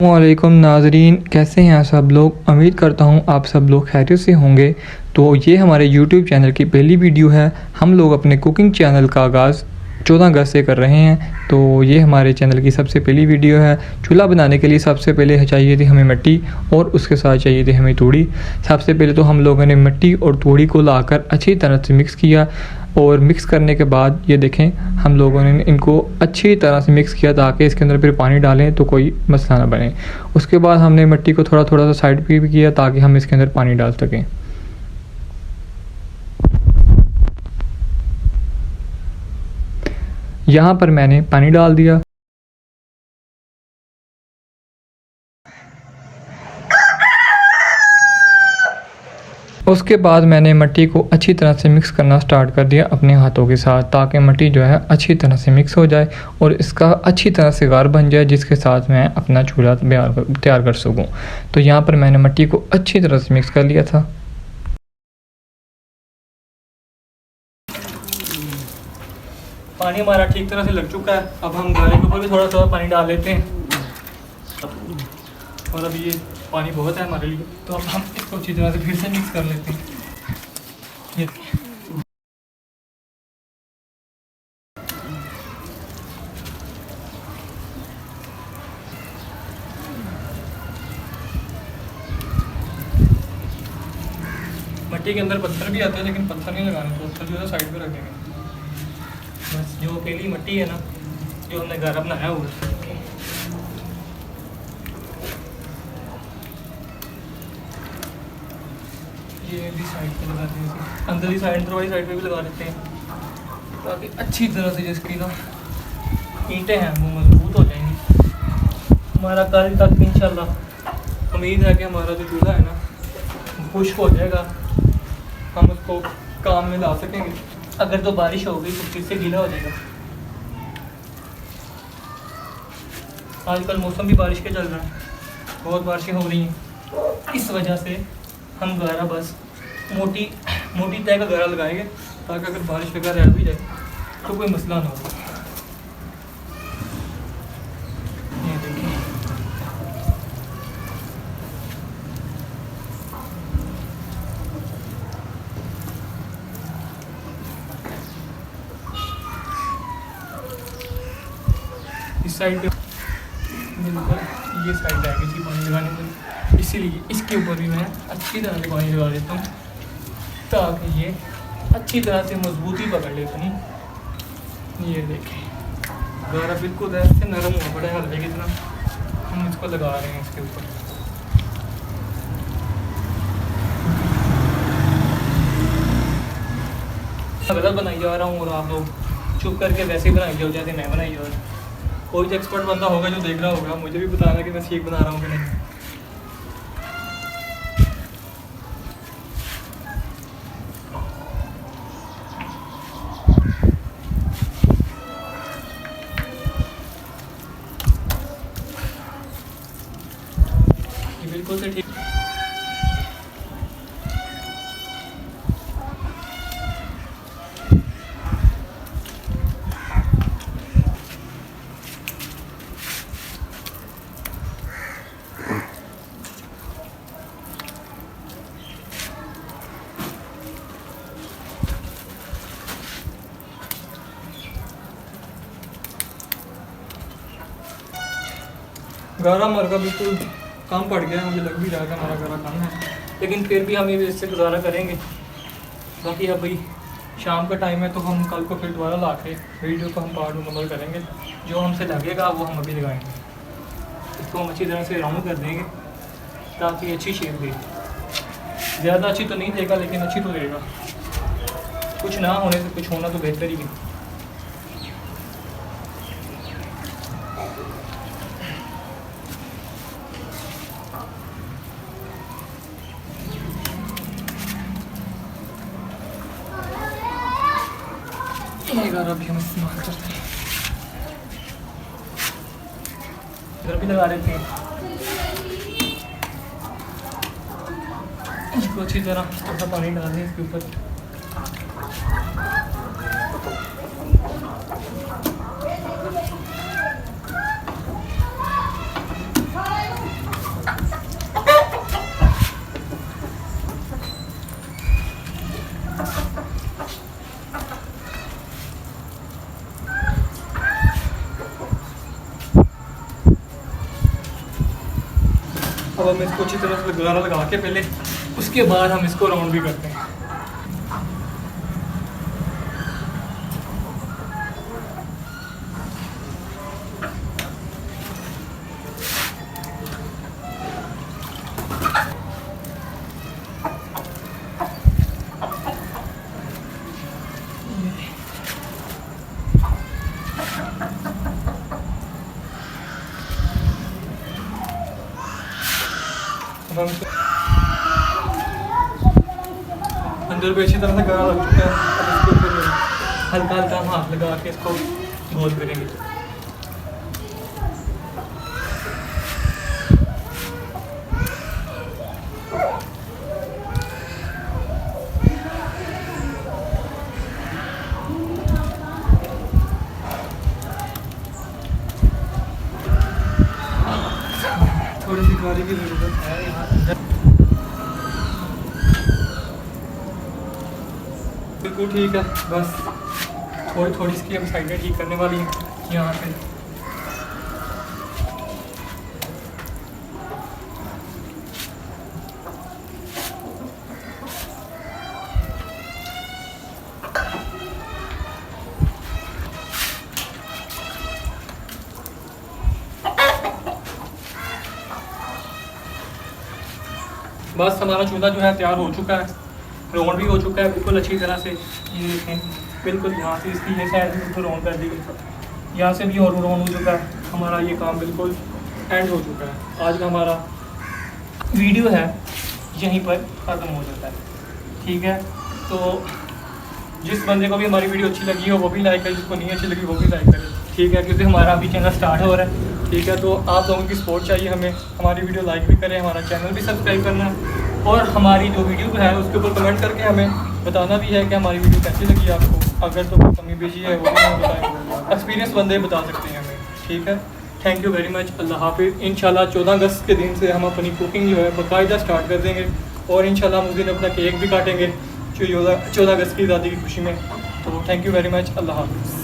वालेकुम नाजरीन, कैसे हैं आप सब लोग। उम्मीद करता हूं आप सब लोग खैरियत से होंगे। तो ये हमारे YouTube चैनल की पहली वीडियो है। हम लोग अपने कुकिंग चैनल का आगाज़ 14 अगस्त से कर रहे हैं। तो ये हमारे चैनल की सबसे पहली वीडियो है। चूल्हा बनाने के लिए सबसे पहले चाहिए थी हमें मिट्टी और उसके साथ चाहिए थी हमें तूड़ी। सबसे पहले तो हम लोगों ने मिट्टी और तूड़ी को लाकर अच्छी तरह से मिक्स किया और मिक्स करने के बाद ये देखें हम लोगों ने इनको अच्छी तरह से मिक्स किया ताकि इसके अंदर फिर पानी डालें तो कोई मसला ना बने। उसके बाद हमने मिट्टी को थोड़ा थोड़ा सा साइड पे भी किया ताकि हम इसके अंदर पानी डाल सकें। यहाँ पर मैंने पानी डाल दिया। उसके बाद मैंने मिट्टी को अच्छी तरह से मिक्स करना स्टार्ट कर दिया अपने हाथों के साथ ताकि मिट्टी जो है अच्छी तरह से मिक्स हो जाए और इसका अच्छी तरह से गार बन जाए जिसके साथ मैं अपना चूल्हा तैयार कर सकूं। तो यहाँ पर मैंने मिट्टी को अच्छी तरह से मिक्स कर लिया था। पानी हमारा ठीक तरह से लग चुका है। अब हम गारे के ऊपर भी थोड़ा थोड़ा पानी डाल लेते हैं और अब ये पानी बहुत है हमारे लिए, तो अब हम इसको अच्छी तरह से फिर से मिक्स कर लेते हैं। ये मिट्टी के अंदर पत्थर भी आते हैं लेकिन पत्थर नहीं लगाने, तो पत्थर जो है साइड पे रख देंगे। बस जो अकेली मिट्टी है ना, जो हमने गारा बनाया हुआ है, ये भी साइड पे लगा देते हैं, अंदर ही साइड वाली साइड पे भी लगा देते हैं ताकि अच्छी तरह से जिसकी ना ईंटें हैं वो मजबूत हो जाएंगी। हमारा कल तक इंशाल्लाह उम्मीद है कि हमारा जो चूल्हा है ना खुश्क हो जाएगा, हम उसको काम में ला सकेंगे। अगर तो बारिश हो गई तो फिर से गीला हो जाएगा। आजकल मौसम भी बारिश के चल रहा है, बहुत बारिशें हो रही हैं। इस वजह से हम गारा बस मोटी तय का गारा लगाएंगे ताकि अगर बारिश वगैरह रह भी जाए तो कोई मसला ना हो। ये देखिए इस साइड पे बिल्कुल ये साइड आएगी थी पानी लगाने के, इसीलिए इसके ऊपर भी मैं अच्छी तरह से पानी लगा देता हूँ ताकि ये अच्छी तरह से मजबूती पकड़ ले अपनी। ये देखें गारा बिल्कुल ऐसे नरम हुआ पड़ा है हल्के की तरह, हम इसको लगा रहे हैं इसके ऊपर। गलत बनाई जा रहा हूँ और आप लोग चुप करके वैसे ही बनाई जाओ जैसे मैं बनाई जा रहा हूँ। कोई तो एक्सपर्ट बंदा होगा जो देख रहा होगा, मुझे भी बताना कि मैं ठीक बना रहा हूँ कि नहीं। ये बिल्कुल से ठीक गारा हमारा का बिल्कुल कम पड़ गया है। मुझे लग भी रहा है हमारा गारा कम है, लेकिन फिर भी हम ये इससे गुजारा करेंगे। बाकी अब भाई शाम का टाइम है तो हम कल को फिर दोबारा ला के वीडियो को हम पार्ट मुकम्मल करेंगे। जो हमसे लगेगा वो हम अभी लगाएंगे। इसको हम अच्छी तरह से राउंड कर देंगे ताकि अच्छी शेप दे। ज़्यादा अच्छी तो नहीं देगा लेकिन अच्छी तो देगा। कुछ ना होने से कुछ होना तो बेहतर ही है। ये गारा भी हम इस्तेमाल करते हैं, इधर भी लगा देते हैं। इसको अच्छी तरह थोड़ा पानी डाल दें इसके ऊपर। अब हम इसको अच्छी तरह से गारा लगा के पहले, उसके बाद हम इसको राउंड भी करते हैं। अंदर भी अच्छी तरह से गारा लग चुका है। अब इसको फिर हल्का हल्का हम हाथ लगा के इसको गोल करेंगे। थोड़ी सी गारी की ज़रूरत है यहाँ अंदर। बिल्कुल ठीक है, बस थोड़ी थोड़ी इसकी हम साइडें ठीक करने वाली हैं यहाँ पे। बस हमारा चूल्हा जो है तैयार हो चुका है, राउंड भी हो चुका है बिल्कुल अच्छी तरह से। ये देखें बिल्कुल यहाँ से इसकी ये साइड भी बिल्कुल राउंड कर दी गई, यहाँ से भी और राउंड हो चुका है। हमारा ये काम बिल्कुल एंड हो चुका है। आज का हमारा वीडियो है यहीं पर ख़त्म हो जाता है। ठीक है, तो जिस बंदे को भी हमारी वीडियो अच्छी लगी हो वो भी लाइक करे, जिसको नहीं अच्छी लगी वो भी लाइक करे। ठीक है, क्योंकि हमारा अभी चैनल स्टार्ट हो रहा है। ठीक है, तो आप लोगों की सपोर्ट चाहिए हमें। हमारी वीडियो लाइक भी करें, हमारा चैनल भी सब्सक्राइब करना है, और हमारी जो वीडियो है उसके ऊपर कमेंट करके हमें बताना भी है कि हमारी वीडियो कैसी लगी आपको। अगर तो कोई कमी पेशी है वो भी हमें बताएं, एक्सपीरियंस बंदे बता सकते हैं हमें। ठीक है, थैंक यू वेरी मच। अल्लाह हाफिज़। इंशाल्लाह 14 अगस्त के दिन से हम अपनी कुकिंग जो है बाकायदा स्टार्ट कर देंगे, और इंशाल्लाह हम उस दिन अपना केक भी काटेंगे 14 अगस्त की आज़ादी की खुशी में। तो थैंक यू वेरी मच। अल्लाह हाफिज़।